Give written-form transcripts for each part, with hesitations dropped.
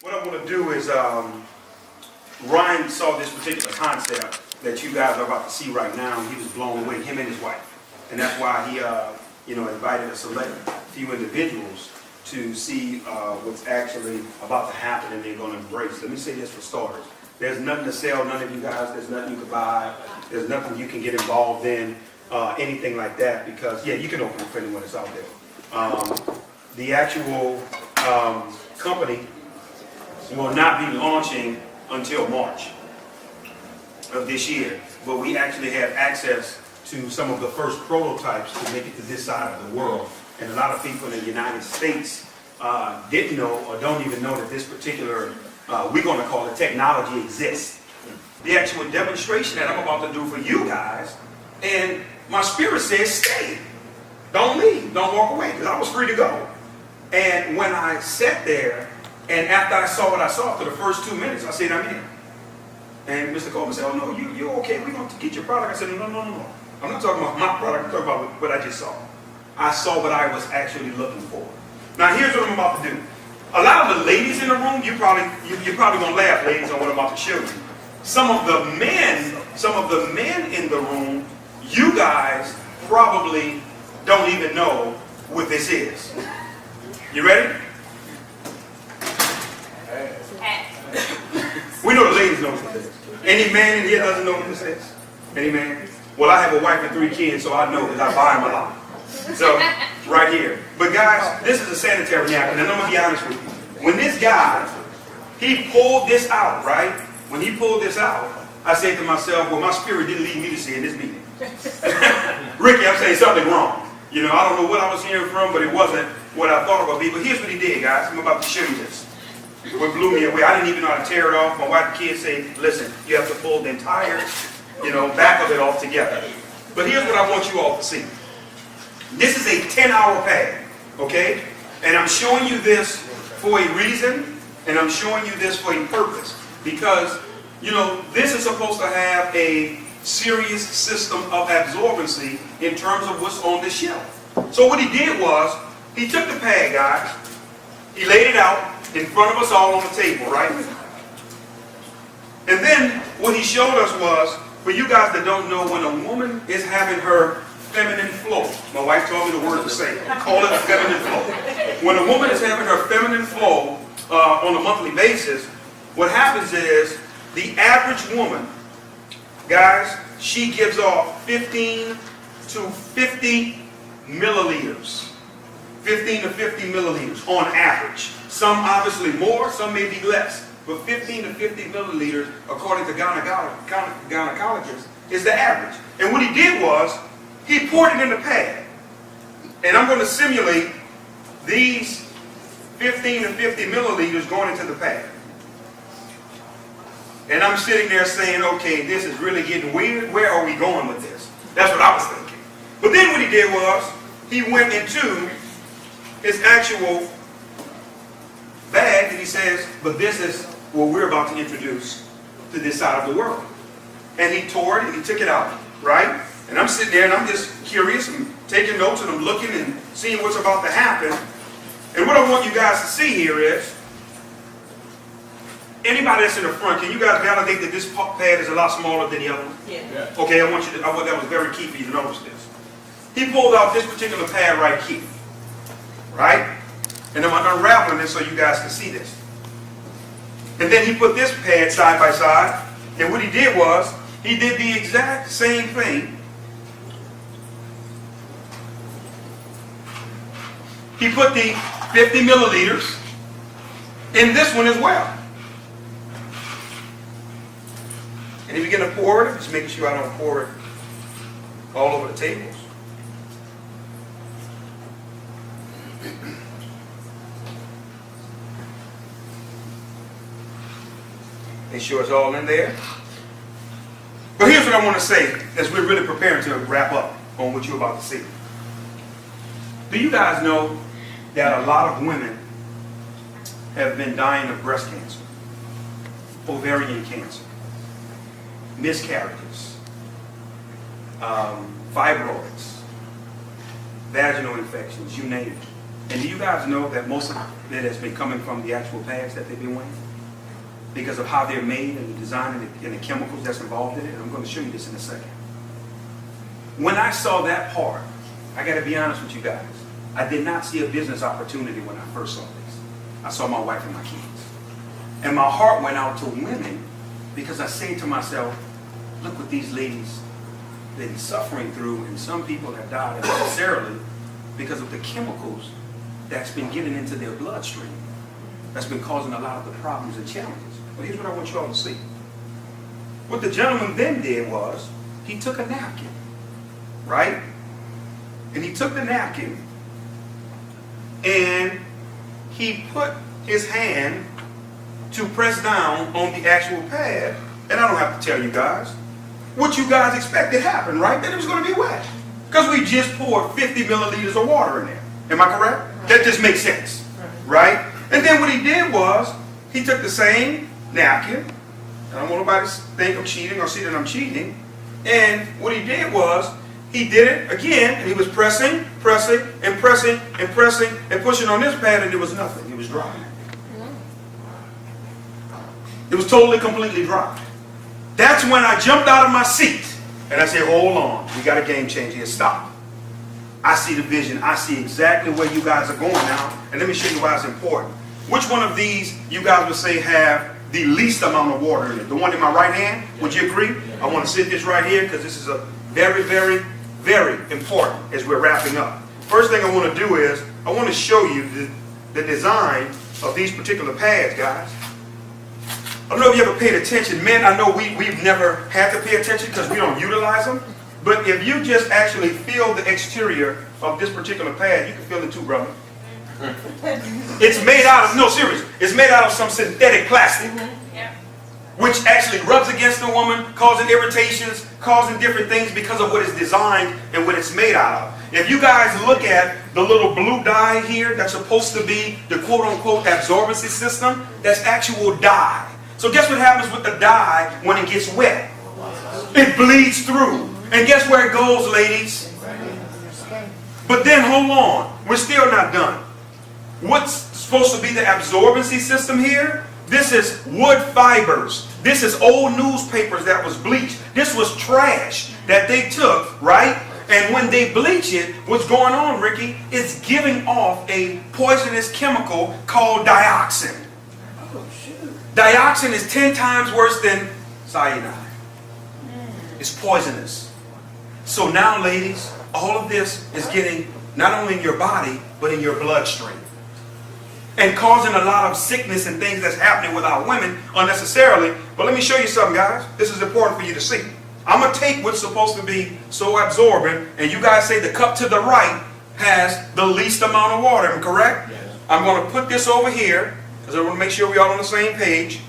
What I want to do is, Ryan saw this particular concept that you guys are about to see right now, and he was blown away, him and his wife. And that's why he, invited a select few individuals to see what's actually about to happen and they're going to embrace. Let me say this for starters. There's nothing to sell, none of you guys. There's nothing you can buy. There's nothing you can get involved in, anything like that, because, yeah, you can open it for anyone that's out there. The actual company will not be launching until March of this year, but we actually have access to some of the first prototypes to make it to this side of the world. And a lot of people in the United States didn't know or don't even know that this particular, we're going to call it, technology exists. The actual demonstration that I'm about to do for you guys, and my spirit says stay. Don't leave, don't walk away, because I was free to go. And when I sat there, and after I saw what I saw for the first 2 minutes, I said, I'm in. And Mr. Coleman said, oh no, you're okay, we're going to get your product. I said, no. I'm not talking about my product, I'm talking about what I just saw. I saw what I was actually looking for. Now here's what I'm about to do. A lot of the ladies in the room, you're probably going to laugh, ladies, on what I'm about to show you. Some of the men in the room, you guys probably don't even know what this is. You ready? We know the ladies know what this is. Any man in here doesn't know what this is? Any man? Well, I have a wife and 3 kids, so I know because I buy them a lot. So, right here. But guys, this is a sanitary napkin, and I'm going to be honest with you. When this guy, he pulled this out, right? When he pulled this out, I said to myself, well, my spirit didn't lead me to see in this meeting. Ricky, I'm saying something wrong. You know, I don't know what I was hearing from, but it wasn't what I thought it would be. But here's what he did, guys. I'm about to show you this. What blew me away. I didn't even know how to tear it off. My wife and kids say, listen, you have to pull the entire, back of it off together. But here's what I want you all to see. This is a 10-hour pad, okay? And I'm showing you this for a reason, and I'm showing you this for a purpose. Because, this is supposed to have a serious system of absorbency in terms of what's on the shelf. So what he did was, he took the pad, guys, he laid it out in front of us all on the table, right? And then what he showed us was, for you guys that don't know, when a woman is having her feminine flow, my wife told me the word to say, call it a feminine flow. When a woman is having her feminine flow on a monthly basis, what happens is the average woman, guys, she gives off 15 to 50 milliliters. 15 to 50 milliliters on average. Some obviously more, some may be less. But 15 to 50 milliliters, according to gynecologists, is the average. And what he did was, he poured it in the pad. And I'm going to simulate these 15 to 50 milliliters going into the pad. And I'm sitting there saying, okay, this is really getting weird. Where are we going with this? That's what I was thinking. But then what he did was, he went into his actual bag and he says, but this is what we're about to introduce to this side of the world. And he tore it and he took it out, right? And I'm sitting there and I'm just curious and taking notes and I'm looking and seeing what's about to happen. And what I want you guys to see here is, anybody that's in the front, can you guys validate that this pad is a lot smaller than the other one? Yeah. Okay, I want that was very key for you to notice this. He pulled out this particular pad right here. Right? And I'm unraveling this so you guys can see this. And then he put this pad side by side. And what he did was, he did the exact same thing. He put the 50 milliliters in this one as well. And he began to pour it. Just making sure I don't pour it all over the tables. Make sure it's all in there. But here's what I want to say as we're really preparing to wrap up on what you're about to see. Do you guys know that a lot of women have been dying of breast cancer, ovarian cancer, miscarriages, fibroids, vaginal infections, you name it. And do you guys know that most of it has been coming from the actual pads that they've been wearing? Because of how they're made and the design and the chemicals that's involved in it. And I'm going to show you this in a second. When I saw that part, I got to be honest with you guys, I did not see a business opportunity when I first saw this. I saw my wife and my kids. And my heart went out to women because I say to myself, look what these ladies been suffering through, and some people have died unnecessarily because of the chemicals that's been getting into their bloodstream. That's been causing a lot of the problems and challenges. Well, here's what I want you all to see. What the gentleman then did was, he took a napkin, right? And he took the napkin and he put his hand to press down on the actual pad. And I don't have to tell you guys what you guys expected happened, right? That it was going to be wet. Because we just poured 50 milliliters of water in there. Am I correct? That just makes sense, right? And then what he did was, he took the same napkin. I don't want nobody to think I'm cheating or see that I'm cheating. And what he did was, he did it again, and he was pressing, pressing, and pressing, and pressing, and pushing on this pad, and there was nothing. It was dry. It was totally, completely dry. That's when I jumped out of my seat, and I said, hold on, we got a game changer here, stop. I see the vision. I see exactly where you guys are going now, and let me show you why it's important. Which one of these you guys would say have the least amount of water in it? The one in my right hand? Would you agree? I want to sit this right here because this is a very, very, very important as we're wrapping up. First thing I want to do is I want to show you the design of these particular pads, guys. I don't know if you ever paid attention. Men, I know we've never had to pay attention because we don't utilize them. But if you just actually feel the exterior of this particular pad, you can feel it too, brother. It's made out of, no, seriously, it's made out of some synthetic plastic, which actually rubs against the woman, causing irritations, causing different things because of what it's designed and what it's made out of. If you guys look at the little blue dye here that's supposed to be the quote-unquote absorbency system, that's actual dye. So guess what happens with the dye when it gets wet? It bleeds through. And guess where it goes, ladies? But then hold on, we're still not done. What's supposed to be the absorbency system here? This is wood fibers. This is old newspapers that was bleached. This was trash that they took, right? And when they bleach it, what's going on, Ricky, is giving off a poisonous chemical called dioxin. Dioxin is 10 times worse than cyanide. It's poisonous. So now, ladies, all of this is getting not only in your body, but in your bloodstream. And causing a lot of sickness and things that's happening with our women unnecessarily. But let me show you something, guys. This is important for you to see. I'm going to take what's supposed to be so absorbent, and you guys say the cup to the right has the least amount of water. Am I correct? Yes. I'm going to put this over here, because I want to make sure we're all on the same page.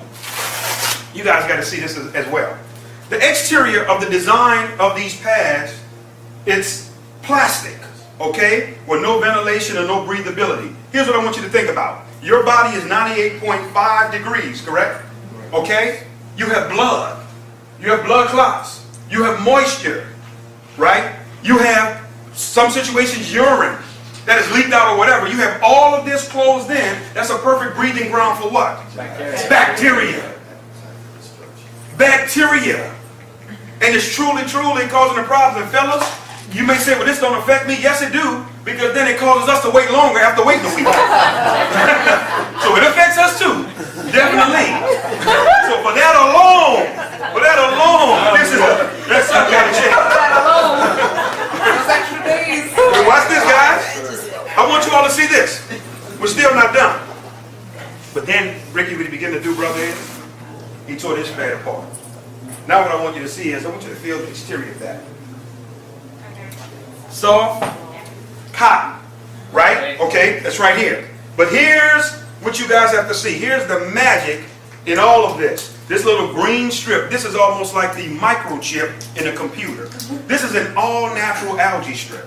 You guys got to see this as well. The exterior of the design of these pads, it's plastic, okay, with no ventilation or no breathability. Here's what I want you to think about. Your body is 98.5 degrees, correct? Okay? You have blood. You have blood clots. You have moisture, right? You have, some situations, urine that is leaked out or whatever. You have all of this closed in. That's a perfect breathing ground for what? Bacteria. Bacteria. And it's truly, truly causing a problem. And fellas, you may say, well, this don't affect me. Yes, it do. Because then it causes us to wait longer after waiting a week. So it affects us too. Definitely. So for that alone, that's something got to change. Those extra days. Hey, watch this, guys. I want you all to see this. We're still not done. But then, Ricky, what he began to do, brother, is he tore this pad apart. Now what I want you to see is, I want you to feel the exterior of that. Soft cotton, right? Okay, that's right here. But here's what you guys have to see. Here's the magic in all of this. This little green strip, this is almost like the microchip in a computer. This is an all-natural algae strip.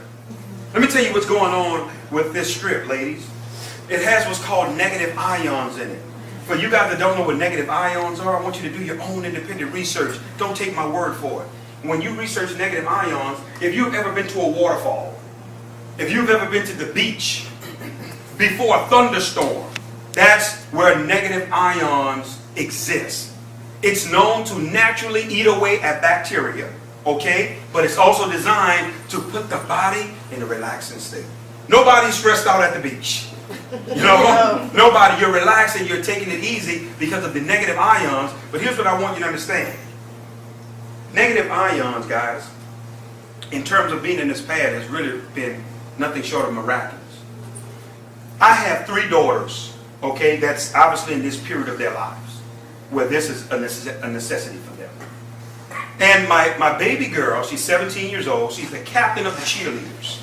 Let me tell you what's going on with this strip, ladies. It has what's called negative ions in it. For you guys that don't know what negative ions are, I want you to do your own independent research. Don't take my word for it. When you research negative ions, if you've ever been to a waterfall, if you've ever been to the beach, before a thunderstorm. That's where negative ions exist. It's known to naturally eat away at bacteria, okay? But it's also designed to put the body in a relaxing state. Nobody's stressed out at the beach. You know, nobody, you're relaxing, you're taking it easy because of the negative ions. But here's what I want you to understand. Negative ions, guys, in terms of being in this pad, has really been nothing short of miraculous. I have 3 daughters, okay, that's obviously in this period of their lives, where this is a necessity for them. And my baby girl, she's 17 years old, she's the captain of the cheerleaders.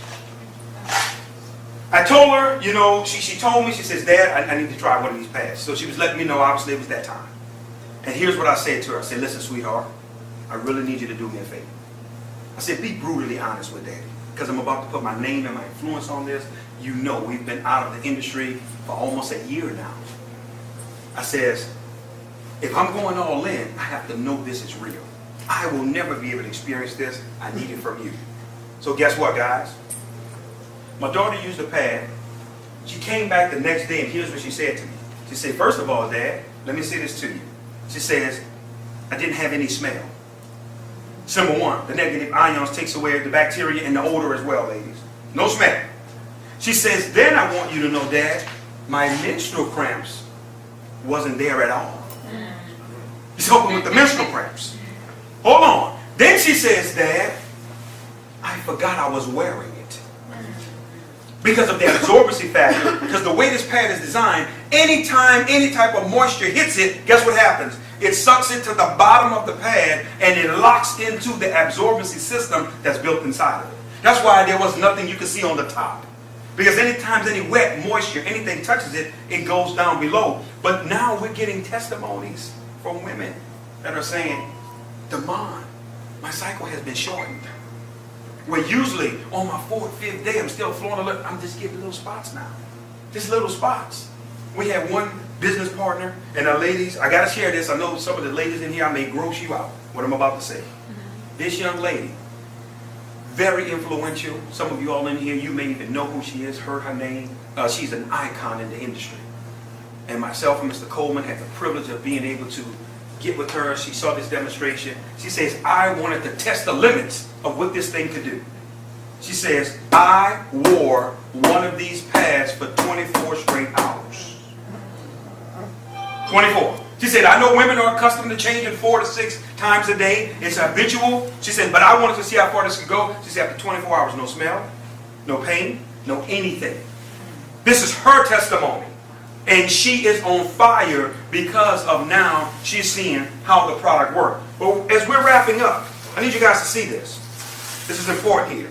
I told her, you know, she told me, she says, Dad, I need to try one of these pads. So she was letting me know, obviously, it was that time. And here's what I said to her. I said, listen, sweetheart, I really need you to do me a favor. I said, be brutally honest with Daddy, because I'm about to put my name and my influence on this. You know, we've been out of the industry for almost a year now. I says, if I'm going all in, I have to know this is real. I will never be able to experience this. I need it from you. So guess what, guys? My daughter used a pad. She came back the next day, and here's what she said to me. She said, first of all, Dad, let me say this to you. She says, I didn't have any smell. Number 1, the negative ions takes away the bacteria and the odor as well, ladies. No smell. She says, then I want you to know, Dad, my menstrual cramps wasn't there at all. She's helping with the menstrual cramps. Hold on. Then she says, Dad, I forgot I was wearing it. Because of the absorbency factor, because the way this pad is designed, anytime any type of moisture hits it, guess what happens? It sucks it to the bottom of the pad and it locks into the absorbency system that's built inside of it. That's why there was nothing you could see on the top. Because anytime any wet moisture, anything touches it, it goes down below. But now we're getting testimonies from women that are saying, Damon, my cycle has been shortened. Where usually on my 4th, 5th day, I'm still flowing a little, I'm just getting little spots now. Just little spots. We had one business partner, and the ladies, I got to share this. I know some of the ladies in here, I may gross you out, what I'm about to say. This young lady, very influential. Some of you all in here, you may even know who she is, heard her name. She's an icon in the industry. And myself and Mr. Coleman had the privilege of being able to get with her. She saw this demonstration. She says, I wanted to test the limits of what this thing could do. She says, I wore one of these pads for 24 straight hours. 24. She said, I know women are accustomed to changing 4 to 6 times a day. It's habitual. She said, but I wanted to see how far this could go. She said, after 24 hours, no smell, no pain, no anything. This is her testimony. And she is on fire because of now she's seeing how the product works. But as we're wrapping up, I need you guys to see this. This is important here.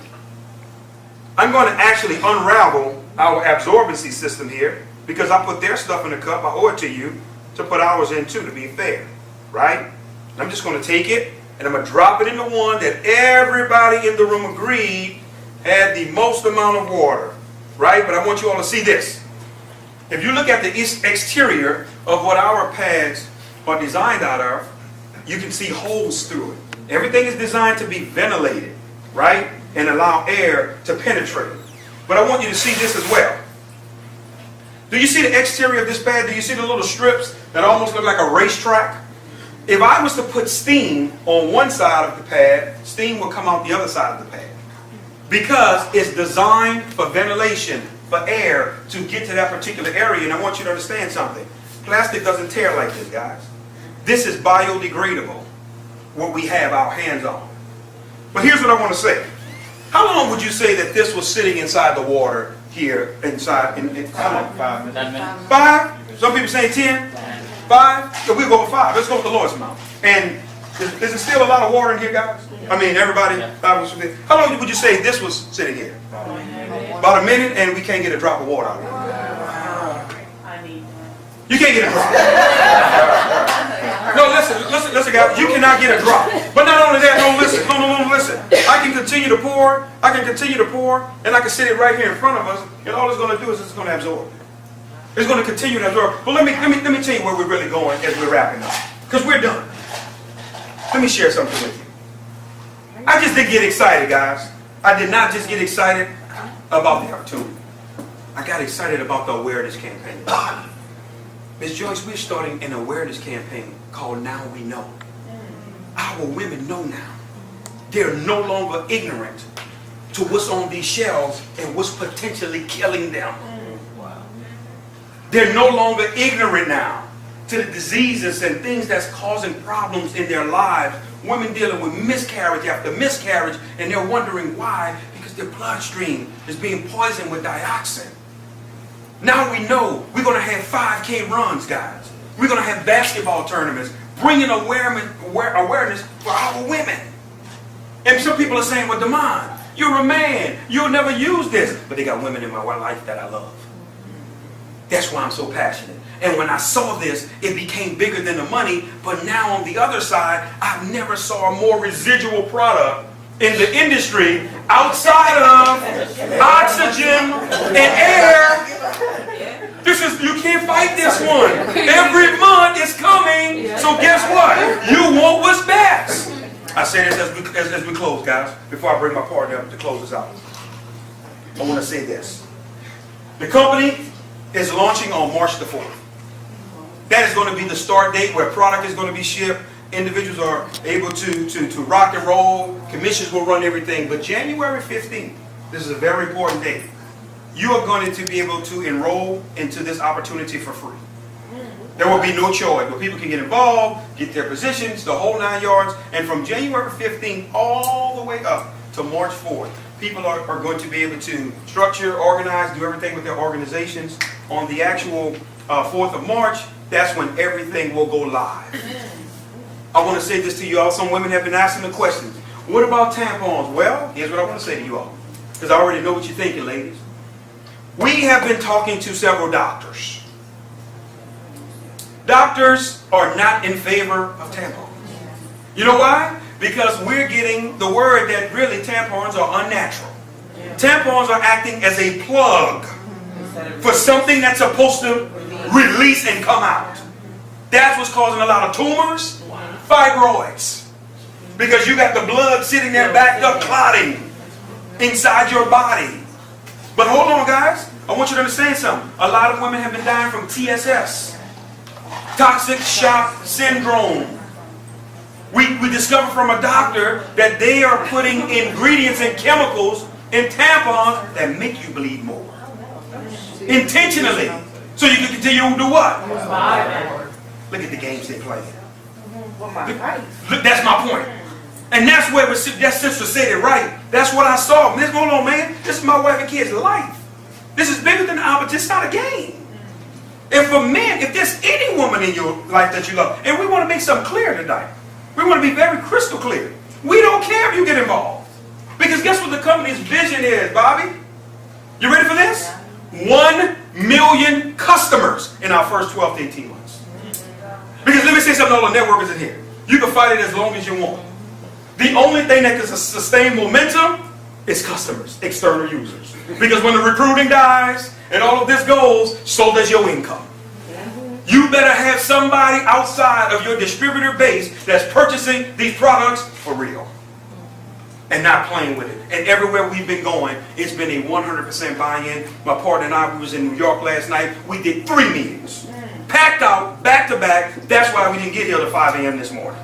I'm going to actually unravel our absorbency system here because I put their stuff in a cup. I owe it to you to put ours in too, to be fair. Right? I'm just going to take it and I'm going to drop it in the one that everybody in the room agreed had the most amount of water. Right? But I want you all to see this. If you look at the exterior of what our pads are designed out of, you can see holes through it. Everything is designed to be ventilated, right? And allow air to penetrate. But I want you to see this as well. Do you see the exterior of this pad? Do you see the little strips that almost look like a racetrack? If I was to put steam on one side of the pad, steam will come out the other side of the pad. Because it's designed for ventilation, for air to get to that particular area. And I want you to understand something. Plastic doesn't tear like this, guys. This is biodegradable, what we have our hands on. But here's what I want to say. How long would you say that this was sitting inside the water here, inside? How long? 5 minutes. 10 minutes. 5? Some people say 10? 5? So we'll go with 5. Let's go with the lowest amount. And is there still a lot of water in here, guys? I mean, everybody? How long would you say this was sitting here? About a minute, and we can't get a drop of water out of it. You can't get a drop. No, listen, guys. You cannot get a drop. But not only that, no, listen. I can continue to pour, and I can sit it right here in front of us, and all it's going to do is it's going to absorb. It's going to continue to absorb. But let me tell you where we're really going as we're wrapping up. Because we're done. Let me share something with you. I just didn't get excited, guys. I did not just get excited about the opportunity. I got excited about the awareness campaign. Ms. Joyce, we're starting an awareness campaign called Now We Know. Our women know now. They're no longer ignorant to what's on these shelves and what's potentially killing them. They're no longer ignorant now to the diseases and things that's causing problems in their lives. Women dealing with miscarriage after miscarriage, and they're wondering why, because their bloodstream is being poisoned with dioxin. Now we know we're going to have 5K runs, guys. We're going to have basketball tournaments, bringing awareness for our women. And some people are saying, well, Damon, you're a man. You'll never use this. But they got women in my life that I love. That's why I'm so passionate. And when I saw this, it became bigger than the money. But now on the other side, I've never saw a more residual product in the industry outside of oxygen and air. You can't fight this one. Every month it's coming. So guess what? You want what's best. I say this as we close, guys. Before I bring my partner up to close us out, I want to say this. The company is launching on March the 4th. That is going to be the start date where product is going to be shipped. Individuals are able to rock and roll. Commissions will run everything. But January 15th, this is a very important date. You are going to be able to enroll into this opportunity for free. There will be no choice, but people can get involved, get their positions, the whole 9 yards. And from January 15th all the way up to March 4th, people are going to be able to structure, organize, do everything with their organizations. On the actual 4th of March, that's when everything will go live. I want to say this to you all. Some women have been asking the questions. What about tampons? Well, here's what I want to say to you all, because I already know what you're thinking, ladies. We have been talking to several doctors. Doctors are not in favor of tampons. You know why? Because we're getting the word that really tampons are unnatural. Tampons are acting as a plug for something that's supposed to release and come out. That's what's causing a lot of tumors, fibroids. Because you got the blood sitting there backed up, clotting inside your body. But hold on, guys. I want you to understand something. A lot of women have been dying from TSS, toxic shock syndrome. We discovered from a doctor that they are putting ingredients and chemicals in tampons that make you bleed more. Intentionally. So you can continue to do what? Look at the games they play. Look, that's my point. And that's where that sister said it right. That's what I saw. Ms. Hold on, man. This is my wife and kids' life. This is bigger than the opposite. It's not a game. And for men, if there's any woman in your life that you love, and we want to make something clear tonight. We want to be very crystal clear. We don't care if you get involved. Because guess what the company's vision is, Bobby? You ready for this? 1 million customers in our first 12 to 18 months. Because let me say something to all the networkers in here. You can fight it as long as you want. The only thing that can sustain momentum is customers, external users. Because when the recruiting dies and all of this goes, so does your income. You better have somebody outside of your distributor base that's purchasing these products for real and not playing with it. And everywhere we've been going, it's been a 100% buy-in. My partner and I, we was in New York last night. We did 3 meetings. Packed out, back to back. That's why we didn't get here till 5 a.m. this morning.